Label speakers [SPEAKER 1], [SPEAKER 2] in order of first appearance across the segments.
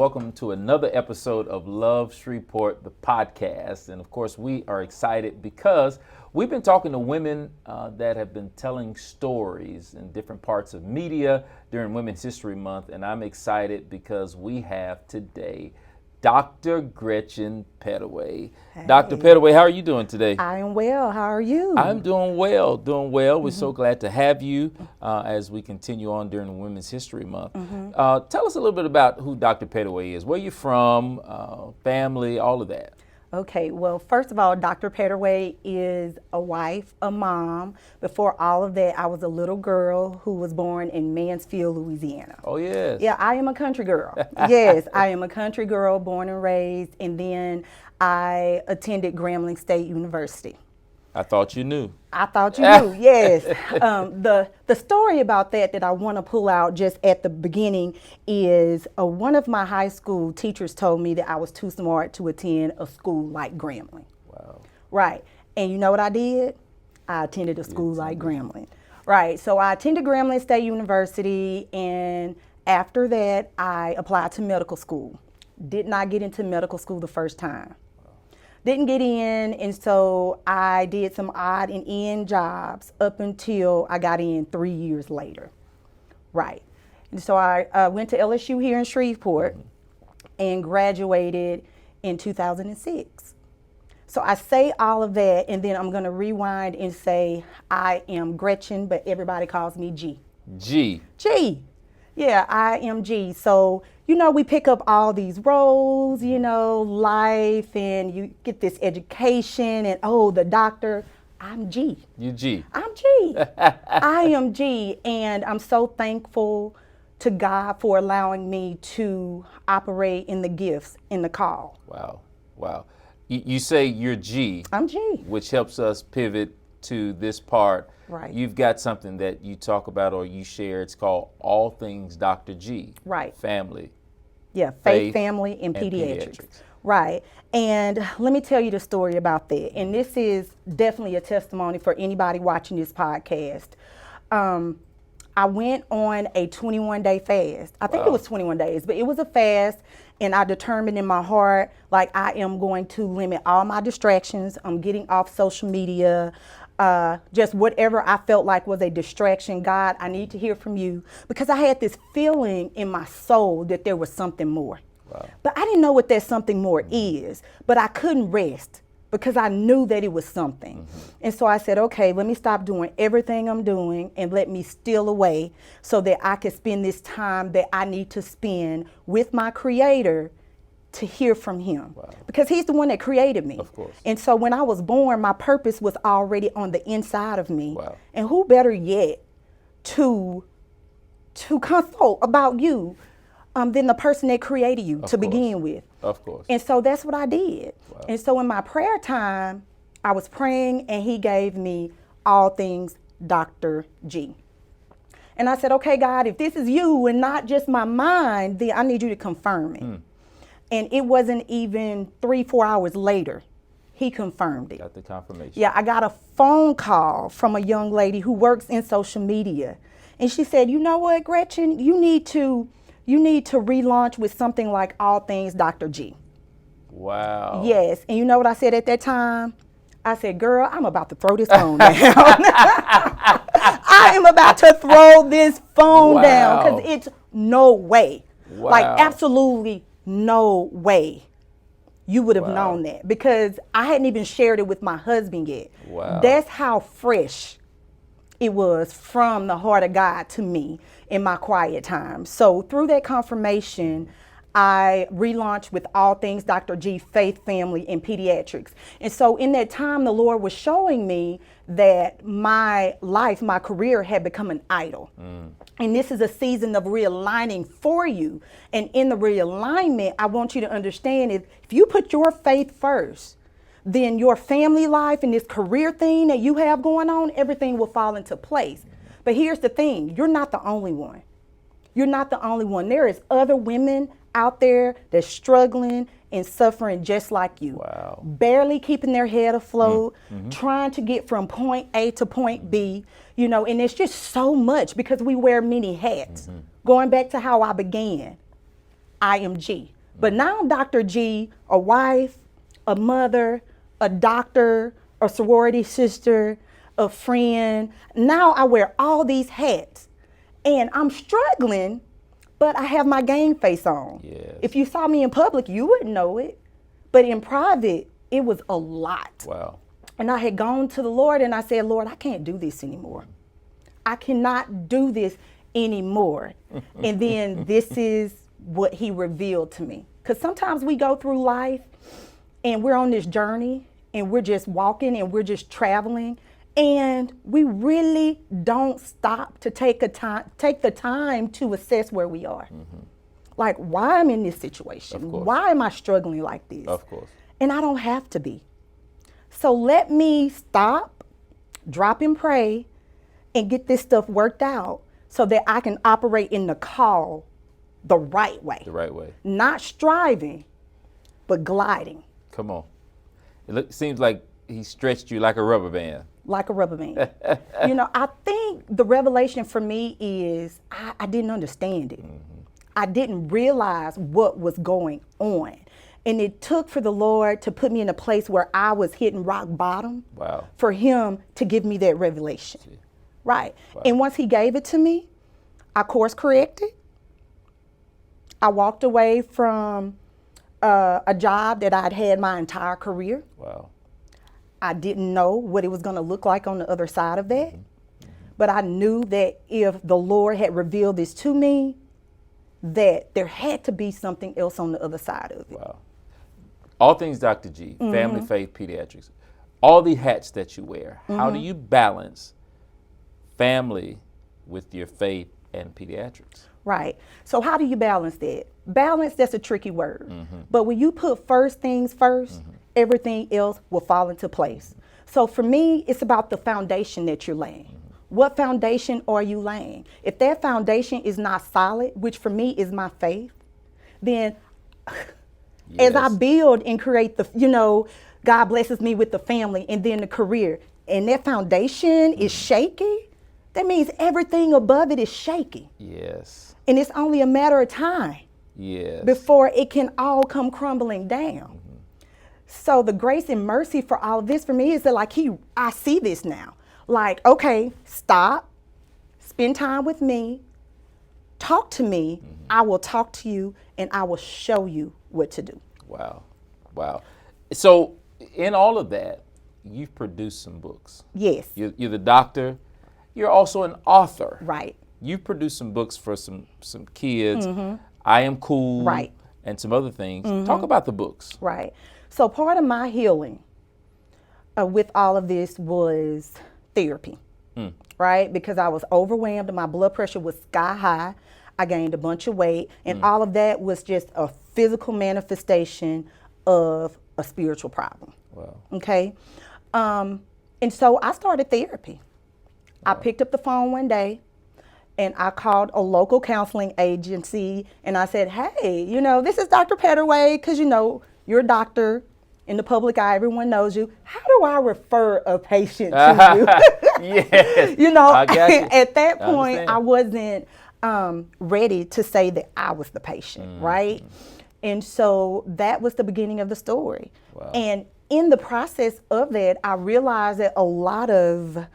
[SPEAKER 1] welcome to another episode of Love Shreveport, the podcast. And of course, we are excited because we've been talking to women that have been telling stories in different parts of media during Women's History Month. And I'm excited because we have today Dr. Gretchen Petterway. Hey. Dr. Petterway, how are you doing today?
[SPEAKER 2] I am well. How are you?
[SPEAKER 1] I'm doing well, We're so glad to have you as we continue on during Women's History Month. Tell us a little bit about who Dr. Petterway is. Where you from, family, all of that.
[SPEAKER 2] Okay, well, first of all, Dr. Petterway is a wife, a mom. Before all of that, I was a little girl who was born in Mansfield, Louisiana.
[SPEAKER 1] Oh, yes.
[SPEAKER 2] Yeah, I am a country girl. Yes, I am a country girl, born and raised, and then I attended Grambling State University.
[SPEAKER 1] I thought you knew.
[SPEAKER 2] I thought you knew, yes. The story about that I want to pull out just at the beginning is one of my high school teachers told me that I was too smart to attend a school like Grambling.
[SPEAKER 1] Wow.
[SPEAKER 2] Right. And you know what I did? I attended a school like Grambling. Right. So I attended Grambling State University, and after that, I applied to medical school. Did not get into medical school the first time. Didn't get in, and so I did some odd and end jobs up until I got in 3 years later. Right. And so I went to LSU here in Shreveport and graduated in 2006. So I say all of that, and then I'm going to rewind and say I am Gretchen, but everybody calls me G.
[SPEAKER 1] G.
[SPEAKER 2] G. Yeah, I am G. So, you know, we pick up all these roles, you know, life, and you get this education, and oh, the doctor. I'm G.
[SPEAKER 1] You G.
[SPEAKER 2] I'm G. I am G, and I'm so thankful to God for allowing me to operate in the gifts, in the call.
[SPEAKER 1] Wow, wow. You say you're G.
[SPEAKER 2] I'm G.
[SPEAKER 1] Which helps us pivot to this part.
[SPEAKER 2] Right.
[SPEAKER 1] You've got something that you talk about or you share. It's called All Things Dr. G.
[SPEAKER 2] Right.
[SPEAKER 1] Family.
[SPEAKER 2] Yeah, faith, family, and pediatrics. Right. And let me tell you the story about that. And this is definitely a testimony for anybody watching this podcast. I went on a 21-day fast. I think it was 21 days, but it was a fast. And I determined in my heart, like, I am going to limit all my distractions. I'm getting off social media. Just whatever I felt like was a distraction. God, I need to hear from you, because I had this feeling in my soul that there was something more.
[SPEAKER 1] Wow.
[SPEAKER 2] But I didn't know what that something more is, but I couldn't rest because I knew that it was something. And so I said, okay, let me stop doing everything I'm doing and let me steal away so that I can spend this time that I need to spend with my Creator to hear from Him. Wow. Because He's the one that created me.
[SPEAKER 1] Of course.
[SPEAKER 2] And so when I was born, my purpose was already on the inside of me.
[SPEAKER 1] Wow.
[SPEAKER 2] And who better yet to consult about you than the person that created you to begin with.
[SPEAKER 1] Of course.
[SPEAKER 2] And so that's what I did.
[SPEAKER 1] Wow.
[SPEAKER 2] And so in my prayer time, I was praying, and He gave me All Things Dr. G. And I said, okay, God, if this is you and not just my mind, then I need you to confirm it. And it wasn't even 3-4 hours later, He confirmed it.
[SPEAKER 1] Got the confirmation.
[SPEAKER 2] Yeah, I got a phone call from a young lady who works in social media. And she said, you know what, Gretchen, you need to relaunch with something like All Things Dr. G.
[SPEAKER 1] Wow.
[SPEAKER 2] Yes. And you know what I said at that time? I said, girl, I'm about to throw this phone down. I am about to throw this phone down, because it's no way.
[SPEAKER 1] Wow.
[SPEAKER 2] Like, absolutely no way you would have known that, because I hadn't even shared it with my husband yet.
[SPEAKER 1] Wow.
[SPEAKER 2] That's how fresh it was from the heart of God to me in my quiet time. So through that confirmation, I relaunched with All Things Dr. G, Faith, Family, and Pediatrics. And so in that time, the Lord was showing me that my life, my career had become an idol. And this is a season of realigning for you. And in the realignment, I want you to understand, if you put your faith first, then your family life and this career thing that you have going on, everything will fall into place. But here's the thing, you're not the only one. You're not the only one. There is other women out there that's struggling and suffering just like you.
[SPEAKER 1] Wow.
[SPEAKER 2] Barely keeping their head afloat, trying to get from point A to point B, you know, and it's just so much because we wear many hats. Going back to how I began, I am G. But now I'm Dr. G, a wife, a mother, a doctor, a sorority sister, a friend. Now I wear all these hats and I'm struggling, but I have my game face on.
[SPEAKER 1] Yes.
[SPEAKER 2] If you saw me in public, you wouldn't know it. But in private, it was a lot.
[SPEAKER 1] Wow.
[SPEAKER 2] And I had gone to the Lord and I said, Lord, I can't do this anymore. I cannot do this anymore. And then this is what he revealed to me. Because sometimes we go through life and we're on this journey and we're just walking and we're just traveling. And we really don't stop to take the time to assess where we are. Like, why I'm in this situation? Why am I struggling like this?
[SPEAKER 1] Of course.
[SPEAKER 2] And I don't have to be. So let me stop, drop and pray, and get this stuff worked out so that I can operate in the call the right way.
[SPEAKER 1] The right way.
[SPEAKER 2] Not striving, but gliding.
[SPEAKER 1] Come on. Seems like he stretched you like a rubber band.
[SPEAKER 2] Like a rubber band. You know, I think the revelation for me is I didn't understand it. I didn't realize what was going on. And it took for the Lord to put me in a place where I was hitting rock bottom.
[SPEAKER 1] Wow.
[SPEAKER 2] For him to give me that revelation. Right.
[SPEAKER 1] Wow.
[SPEAKER 2] And once he gave it to me, I course corrected. I walked away from a job that I'd had my entire career.
[SPEAKER 1] Wow.
[SPEAKER 2] I didn't know what it was going to look like on the other side of that. But I knew that if the Lord had revealed this to me, that there had to be something else on the other side of it.
[SPEAKER 1] Wow. All things Dr. G, family, faith, pediatrics, all the hats that you wear, how do you balance family with your faith and pediatrics?
[SPEAKER 2] Right. So how do you balance that? Balance, that's a tricky word. But when you put first things first, everything else will fall into place. So for me, it's about the foundation that you're laying. What foundation are you laying? If that foundation is not solid, which for me is my faith, then as I build and create the, you know, God blesses me with the family and then the career, and that foundation is shaky, that means everything above it is shaky.
[SPEAKER 1] Yes.
[SPEAKER 2] And it's only a matter of time before it can all come crumbling down. So the grace and mercy for all of this for me is that like I see this now. Like, okay, stop, spend time with me, talk to me, I will talk to you, and I will show you what to do.
[SPEAKER 1] Wow. Wow. So in all of that, you've produced some books.
[SPEAKER 2] Yes.
[SPEAKER 1] You're the doctor. You're also an author.
[SPEAKER 2] Right.
[SPEAKER 1] You've produced some books for some kids. I Am Cool.
[SPEAKER 2] Right.
[SPEAKER 1] And some other things. Talk about the books.
[SPEAKER 2] Right. So part of my healing with all of this was therapy, right? Because I was overwhelmed and my blood pressure was sky high. I gained a bunch of weight, and all of that was just a physical manifestation of a spiritual problem.
[SPEAKER 1] Wow.
[SPEAKER 2] Okay. And so I started therapy. Wow. I picked up the phone one day and I called a local counseling agency and I said, hey, you know, this is Dr. Petterway, because, you know, you're a doctor. In the public eye, everyone knows you. How do I refer a patient to you?
[SPEAKER 1] Yes.
[SPEAKER 2] You know,
[SPEAKER 1] I got you.
[SPEAKER 2] At that point, I wasn't ready to say that I was the patient, right? And so that was the beginning of the story.
[SPEAKER 1] Wow.
[SPEAKER 2] And in the process of that, I realized that a lot of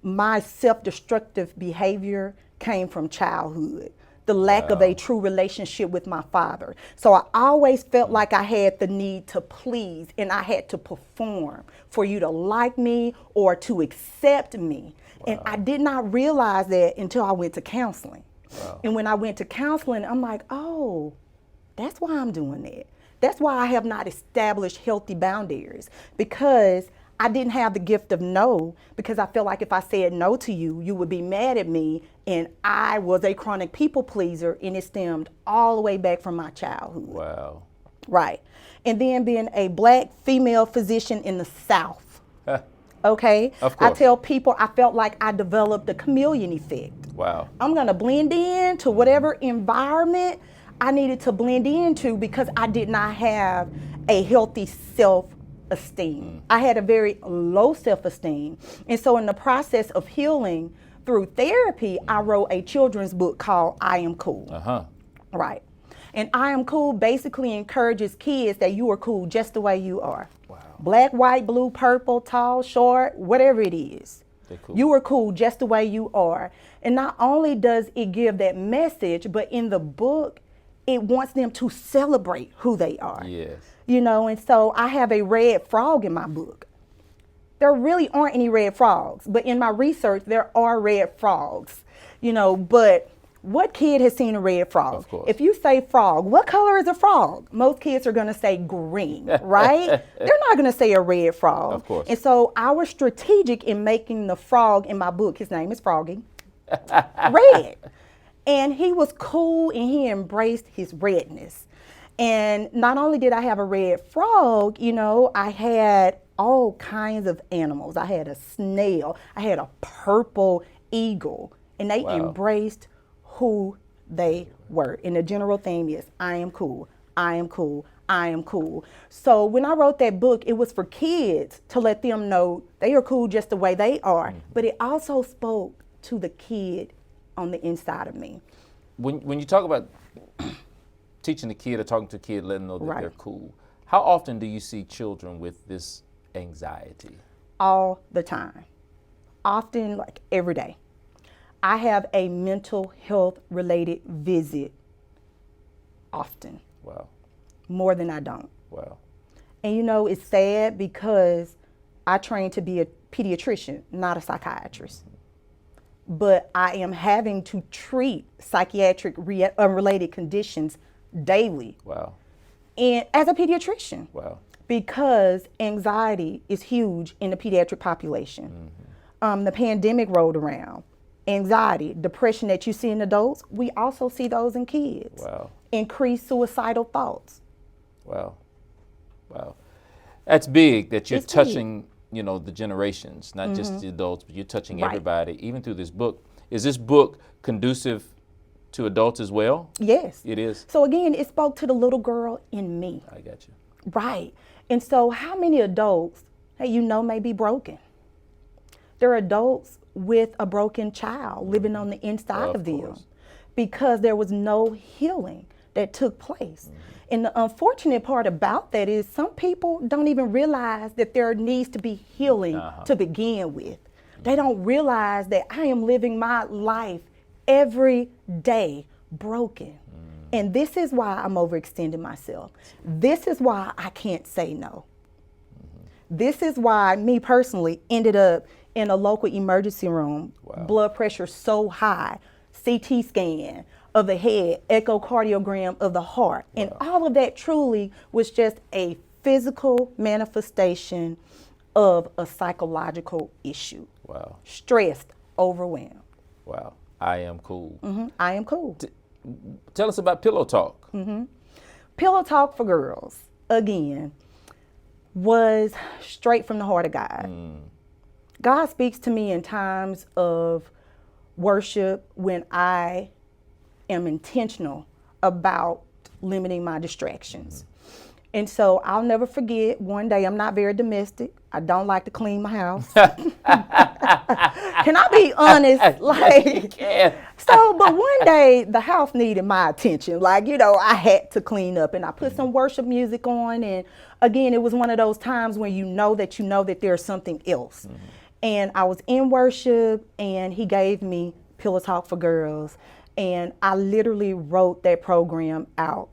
[SPEAKER 2] my self-destructive behavior came from childhood. The lack of a true relationship with my father. So I always felt like I had the need to please and I had to perform for you to like me or to accept me. And I did not realize that until I went to counseling. And when I went to counseling, I'm like, oh, that's why I'm doing that. That's why I have not established healthy boundaries, because I didn't have the gift of no, because I felt like if I said no to you, you would be mad at me. And I was a chronic people pleaser, and it stemmed all the way back from my childhood.
[SPEAKER 1] Wow.
[SPEAKER 2] Right. And then being a black female physician in the South. Okay.
[SPEAKER 1] Of course.
[SPEAKER 2] I tell people I felt like I developed the chameleon effect.
[SPEAKER 1] Wow.
[SPEAKER 2] I'm going to blend in to whatever environment I needed to blend into, because I did not have a healthy self-esteem. I had a very low self-esteem. And so in the process of healing through therapy, I wrote a children's book called I Am Cool.
[SPEAKER 1] Uh-huh.
[SPEAKER 2] Right. And I am cool basically encourages kids that you are cool just the way you are.
[SPEAKER 1] Wow.
[SPEAKER 2] Black, white, blue, purple, tall, short, whatever it is.
[SPEAKER 1] Cool.
[SPEAKER 2] You are cool just the way you are. And not only does it give that message, but in the book, it wants them to celebrate who they are.
[SPEAKER 1] Yes.
[SPEAKER 2] You know, and so I have a red frog in my book. There really aren't any red frogs, but in my research, there are red frogs, you know, but what kid has seen a red frog?
[SPEAKER 1] Of course.
[SPEAKER 2] If you say frog, what color is a frog? Most kids are going to say green, right? They're not going to say a red frog.
[SPEAKER 1] Of course.
[SPEAKER 2] And so I was strategic in making the frog in my book, his name is Froggy, red. And he was cool and he embraced his redness. And not only did I have a red frog, you know, I had all kinds of animals. I had a snail, I had a purple eagle, and they embraced who they were. And the general theme is, I am cool, I am cool, I am cool. So when I wrote that book, it was for kids to let them know they are cool just the way they are, but it also spoke to the kid on the inside of me.
[SPEAKER 1] When you talk about teaching a kid or talking to a kid, letting them know that they're cool, how often do you see children with this anxiety?
[SPEAKER 2] All the time. Often, like every day. I have a mental health related visit often.
[SPEAKER 1] Wow.
[SPEAKER 2] More than I don't.
[SPEAKER 1] Wow.
[SPEAKER 2] And you know, it's sad because I trained to be a pediatrician, not a psychiatrist. But I am having to treat psychiatric related conditions daily.
[SPEAKER 1] Wow.
[SPEAKER 2] And as a pediatrician.
[SPEAKER 1] Wow.
[SPEAKER 2] Because anxiety is huge in the pediatric population. The pandemic rolled around. Anxiety, depression that you see in adults, we also see those in kids.
[SPEAKER 1] Wow.
[SPEAKER 2] Increased suicidal thoughts.
[SPEAKER 1] Wow. Wow. That's big that you're
[SPEAKER 2] It's
[SPEAKER 1] touching, you know, the generations, not just the adults, but you're touching everybody, even through this book. Is this book conducive to adults as well?
[SPEAKER 2] Yes.
[SPEAKER 1] It is.
[SPEAKER 2] So again, it spoke to the little girl in me.
[SPEAKER 1] I got you.
[SPEAKER 2] Right. And so how many adults, hey, you know, may be broken? There are adults with a broken child living on the inside of them
[SPEAKER 1] course.
[SPEAKER 2] Because there was no healing that took place. And the unfortunate part about that is some people don't even realize that there needs to be healing to begin with. They don't realize that I am living my life every day broken. And this is why I'm overextending myself. This is why I can't say no. This is why me personally ended up in a local emergency room, blood pressure so high, CT scan of the head, echocardiogram of the heart. And all of that truly was just a physical manifestation of a psychological issue.
[SPEAKER 1] Wow.
[SPEAKER 2] Stressed, overwhelmed.
[SPEAKER 1] Wow. I am cool.
[SPEAKER 2] I am cool.
[SPEAKER 1] Tell us about PillowTalk.
[SPEAKER 2] PillowTalk for girls, again, was straight from the heart of God. God speaks to me in times of worship when I am intentional about limiting my distractions. And so I'll never forget one day, I'm not very domestic. I don't like to clean my house. Can I be honest? Like, so, but one day the house needed my attention. Like, you know, I had to clean up and I put some worship music on. And again, it was one of those times when you know that there's something else. And I was in worship and he gave me PillowTalk for Girls. And I literally wrote that program out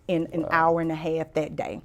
[SPEAKER 2] in an hour and a half that day.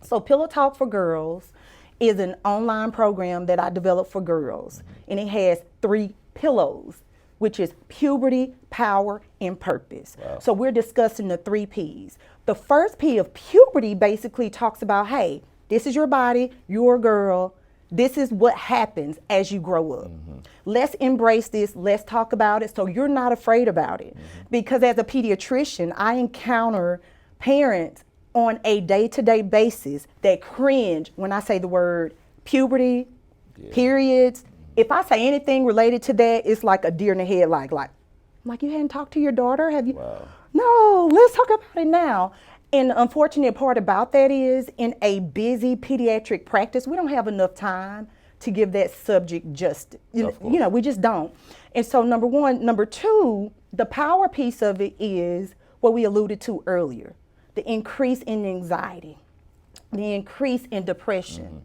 [SPEAKER 2] So PillowTalk for Girls is an online program that I developed for girls. And it has 3 pillows, which is puberty, power, and purpose. So we're discussing the 3 P's. The first P of puberty basically talks about, hey, this is your body, you're a girl. This is what happens as you grow up. Let's embrace this. Let's talk about it so you're not afraid about it. Because as a pediatrician, I encounter parents on a day-to-day basis that cringe when I say the word puberty, periods. If I say anything related to that, it's like a deer in the head, like you hadn't talked to your daughter? Have you? No, let's talk about it now. And the unfortunate part about that is in a busy pediatric practice, we don't have enough time to give that subject justice. You know, we just don't. And so number one. Number two, the power piece of it is what we alluded to earlier, the increase in anxiety, the increase in depression,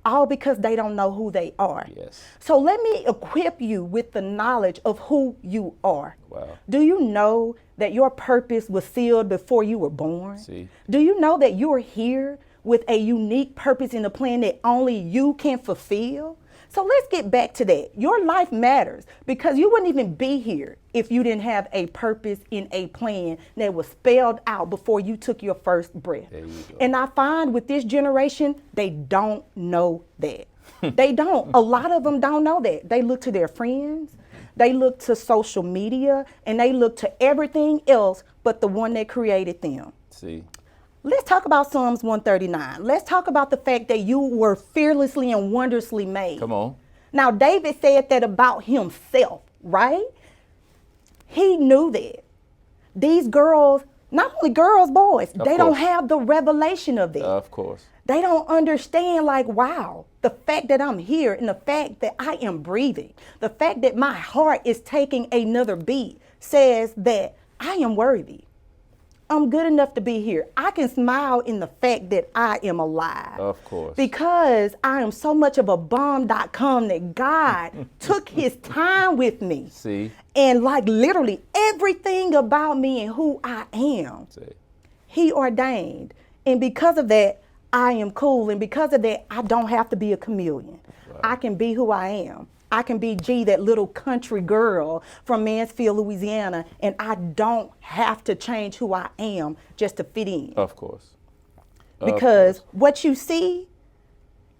[SPEAKER 2] all because they don't know who they are.
[SPEAKER 1] Yes.
[SPEAKER 2] So let me equip you with the knowledge of who you are.
[SPEAKER 1] Wow.
[SPEAKER 2] Do you know that your purpose was sealed before you were born?
[SPEAKER 1] See.
[SPEAKER 2] Do you know that you are here with a unique purpose in a plan that only you can fulfill? So let's get back to that. Your life matters because you wouldn't even be here if you didn't have a purpose in a plan that was spelled out before you took your first breath.
[SPEAKER 1] There you go.
[SPEAKER 2] And I find with this generation, they don't know that. They don't. A lot of them don't know that. They look to their friends, they look to social media, and they look to everything else but the one that created them.
[SPEAKER 1] See.
[SPEAKER 2] Let's talk about Psalms 139. Let's talk about the fact that you were fearlessly and wondrously made.
[SPEAKER 1] Come on.
[SPEAKER 2] Now, David said that about himself, right? He knew that. These girls, not only girls, boys, they don't have the revelation of that.
[SPEAKER 1] Of course.
[SPEAKER 2] They don't understand, like, wow, the fact that I'm here and the fact that I am breathing, the fact that my heart is taking another beat says that I am worthy. I'm good enough to be here. I can smile in the fact that I am alive.
[SPEAKER 1] Of course.
[SPEAKER 2] Because I am so much of a bomb.com that God took his time with me.
[SPEAKER 1] See.
[SPEAKER 2] And like literally everything about me and who I am,
[SPEAKER 1] See.
[SPEAKER 2] he ordained. And because of that, I am cool. And because of that, I don't have to be a chameleon.
[SPEAKER 1] Wow.
[SPEAKER 2] I can be who I am. I can be G, that little country girl from Mansfield, Louisiana, and I don't have to change who I am just to fit in.
[SPEAKER 1] Of course.
[SPEAKER 2] Because what you see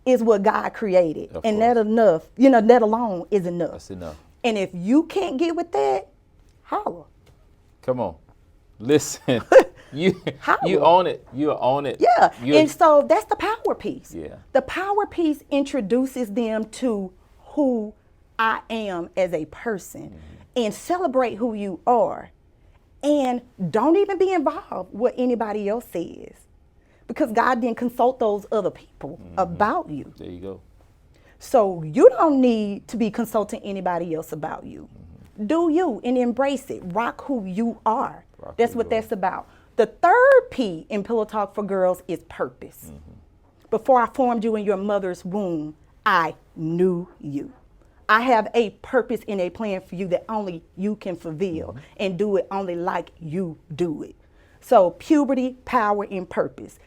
[SPEAKER 2] is what God created.
[SPEAKER 1] Of
[SPEAKER 2] And
[SPEAKER 1] course.
[SPEAKER 2] that enough, that alone is enough.
[SPEAKER 1] That's enough.
[SPEAKER 2] And if you can't get with that, holla.
[SPEAKER 1] Come on. Listen. You own it. You own it.
[SPEAKER 2] Yeah.
[SPEAKER 1] You-
[SPEAKER 2] And so that's the power piece.
[SPEAKER 1] Yeah.
[SPEAKER 2] The power piece introduces them to who I am as a person and celebrate who you are. And don't even be involved what anybody else says, because God didn't consult those other people about you.
[SPEAKER 1] There you go.
[SPEAKER 2] So you don't need to be consulting anybody else about you. Do you and embrace it. Rock who you are.
[SPEAKER 1] Rock
[SPEAKER 2] That's
[SPEAKER 1] who
[SPEAKER 2] what
[SPEAKER 1] you
[SPEAKER 2] that's about. The third P in Pillow Talk for Girls is purpose. Before I formed you in your mother's womb, I knew you. I have a purpose and a plan for you that only you can fulfill and do it only like you do it. So puberty, power, and purpose.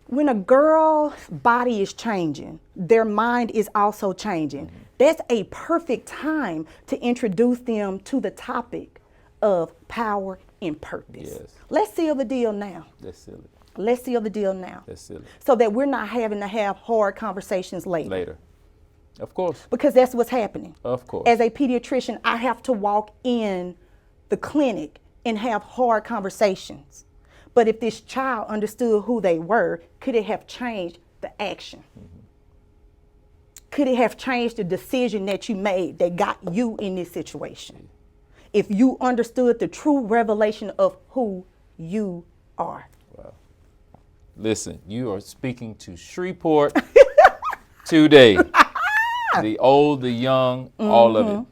[SPEAKER 2] When a girl's body is changing, their mind is also changing. That's a perfect time to introduce them to the topic of power and purpose.
[SPEAKER 1] Yes.
[SPEAKER 2] Let's seal the deal now.
[SPEAKER 1] That's silly.
[SPEAKER 2] Let's seal the deal now.
[SPEAKER 1] That's silly.
[SPEAKER 2] So that we're not having to have hard conversations later.
[SPEAKER 1] Of course.
[SPEAKER 2] Because that's what's happening.
[SPEAKER 1] Of course.
[SPEAKER 2] As a pediatrician, I have to walk in the clinic and have hard conversations. But if this child understood who they were, could it have changed the action? Could it have changed the decision that you made that got you in this situation? If you understood the true revelation of who you are.
[SPEAKER 1] Wow. Listen, you are speaking to Shreveport today. The old, the young, all of it.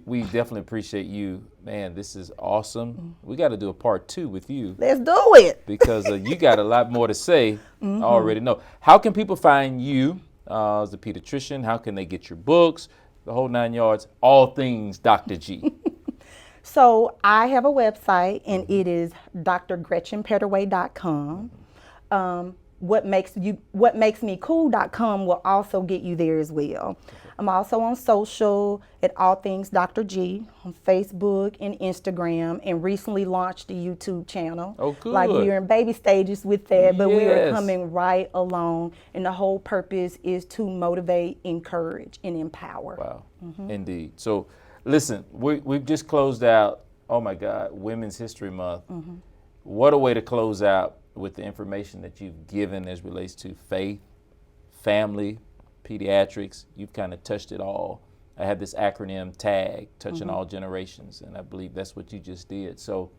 [SPEAKER 1] We definitely appreciate you. Man, this is awesome. We got to do a part 2 with you.
[SPEAKER 2] Let's do it.
[SPEAKER 1] Because you got a lot more to say. I already know. How can people find you as a pediatrician? How can they get your books? The whole 9 yards, all things Dr. G.
[SPEAKER 2] So I have a website, and it is drgretchenpetterway.com. Whatmakesmecool.com will also get you there as well. I'm also on social at All Things Dr. G on Facebook and Instagram, and recently launched a YouTube channel.
[SPEAKER 1] Oh, good.
[SPEAKER 2] Like we're in baby stages with that, but we are
[SPEAKER 1] Yes.
[SPEAKER 2] coming right along, and the whole purpose is to motivate, encourage, and empower.
[SPEAKER 1] Wow, indeed. So listen, we've just closed out, oh my God, Women's History Month. What a way to close out with the information that you've given as relates to faith, family, pediatrics. You've kind of touched it all. I have this acronym TAG, touching all generations, and I believe that's what you just did. So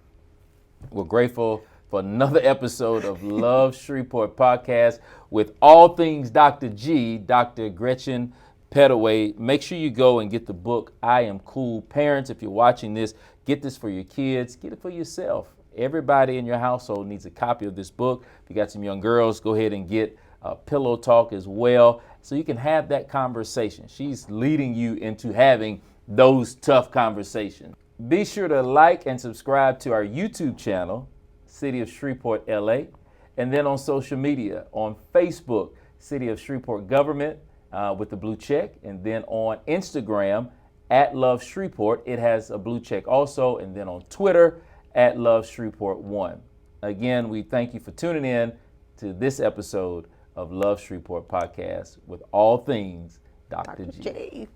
[SPEAKER 1] we're grateful for another episode of Love Shreveport podcast with all things Dr. G, Dr. Gretchen Petterway. Make sure you go and get the book, I Am Cool. Parents, if you're watching this, get this for your kids, get it for yourself. Everybody in your household needs a copy of this book. If you got some young girls, go ahead and get PillowTalk as well, so you can have that conversation. She's leading you into having those tough conversations. Be sure to like and subscribe to our YouTube channel, City of Shreveport, LA, and then on social media, on Facebook, City of Shreveport Government with the blue check, and then on Instagram, @LoveShreveport. It has a blue check also, and then on Twitter, @LoveShreveport1. Again, we thank you for tuning in to this episode of Love Shreveport Podcast with all things Dr. G.